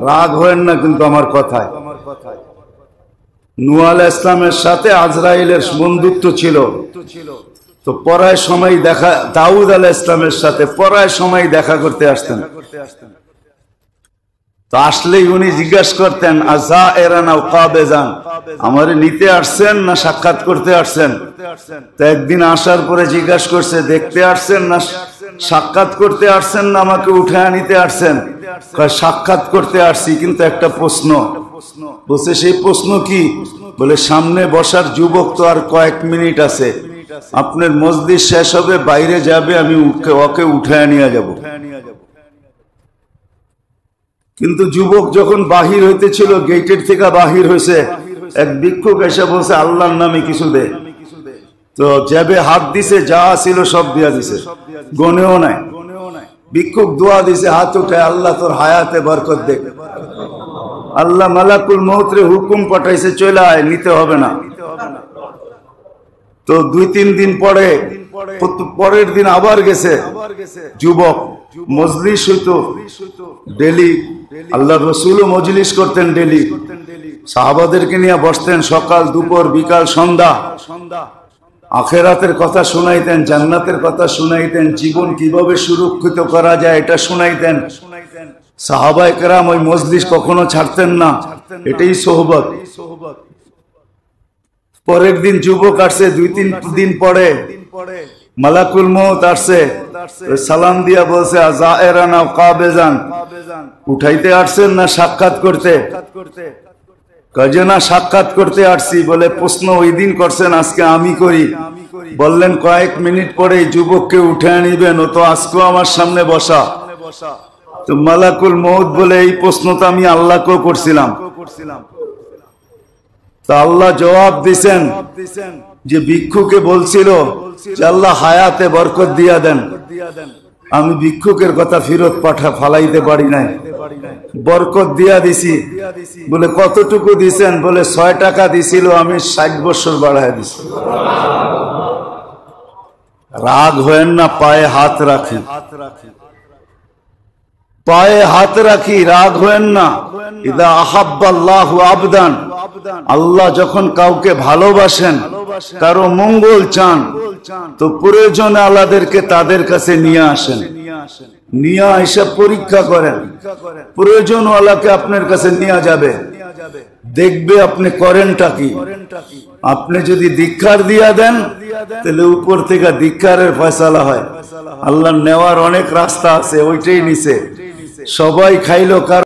রাগ হয়েন না কিন্তু আমার কথায়। নূহ আলাইহিস সালামের সাথে আজরাইলের বন্ধুত্ব ছিল, তো পরায় সময় দেখা, দাউদ আলাইহিস সালামের সাথে পরায় সময় দেখা করতে আসতেন। তো আসলেই উনি জিজ্ঞাসা করতেন, আযায়েরান আও কাবেজান, আমারে নিতে আসছেন না সাক্ষাৎ করতে আসছেন? তো একদিন আসার পরে জিজ্ঞাসা করছে, দেখতে আসছেন না সাক্ষাৎ করতে আসছেন, না আমাকে উঠায় নিতে আসছেন? সাক্ষাৎ করতে আসছি, কিন্তু একটা প্রশ্ন। বলছে, সেই প্রশ্ন কি? বলে, সামনে বসার যুবক তো আর কয়েক মিনিট আছে, আপনার মজলিস শেষ হবে, বাইরে যাবে, আমি ওকে উঠায় নিয়ে যাব। কিন্তু যুবক যখন বাহির হইতেছিল, গেটের থেকে বাহির হয়েছে, এক ভিক্ষুক এসে বলছে, আল্লাহর নামে কিছু দে। তো জেবে হাত দিছে, যা ছিল সব দিয়া দিছে, গনেও নাই। ভিক্ষুক দোয়া দিছে, হাত উঠে, আল্লাহ তোর হায়াতে বরকত দে। আল্লাহ মালাকুল মউতরে হুকুম পাঠাইছে, চলে আয়, নিতে হবে না। তো 2-3 দিন পরে, পরের দিন আবার গেছে যুবক। মজলিস হইতো ডেলি, আল্লাহ রসুলও মজলিস করতেন ডেলি, সাহাবাদেরকে নিয়ে বসতেন, সকাল দুপুর বিকাল সন্ধ্যা। আখেরাতের কথা শুনাইতেন, জান্নাতের কথা শুনাইতেন, জীবন কিভাবে সুরক্ষিত করা যায় এটা শুনাইতেন। সাহাবায়ে কেরাম ওই মজলিস কখনো ছাড়তেন না, এটাই সোহবত। পরের দিন যুবক আসছে, 2-3 দিন পরে মালাকুল মউত আসছে, সালাম দিয়া বলছে, আযায়েরান আও কাবেজান, উঠাইতে আসছেন না সাক্ষাৎ করতে? কাজে না, সাক্ষাৎ করতে আসছি। বলে, প্রশ্ন ওই দিন করছেন, আজকে আমি করি। বললেন, কয়েক মিনিট পরে যুবককে উঠে নিবেন, ও তো আজকেও আমার সামনে বসা। তো মালাকুল মউত বলে, এই প্রশ্ন তো আমি আল্লাহকেও করছিলাম। তা আল্লাহ জবাব দিছেন যে ভিক্ষুকে বলছিল যে আল্লাহ হায়াতে বরকত দিয়া দেন, আমি ভিক্ষুকের কথা ফেরত ফালাইতে পারি নাই, বরকত দিয়া দিছি। বলে, কতটুকু দিছেন? বলে, 6 টাকা দিছিল, আমি 60 বছর বাড়ায় দিছি। রাগ হয়েন না, পায়ে হাত রাখি, পায়ে হাত রাখি, রাগ হয়েন না। ইদা আহাব্বাল্লাহু আবদান, আল্লাহ যখন কাউকে ভালোবাসেন, কারো মঙ্গল চান, তো প্রয়োজনে আল্লাহদেরকে তাদের কাছে নিয়ে আসেন, নিয়ে এসে পরীক্ষা করেন। প্রয়োজন আল্লাহকে আপনার কাছে নিয়ে যাবে, দেখবে আপনি করেনটা কি। আপনি যদি ধিক্কার দিয়া দেন, তাহলে উপর থেকে ধিক্কারের ফয়সালা হয়। আল্লাহ নেওয়ার অনেক রাস্তা আছে, ওইটাই নিছে। সবাই খাইলো, কার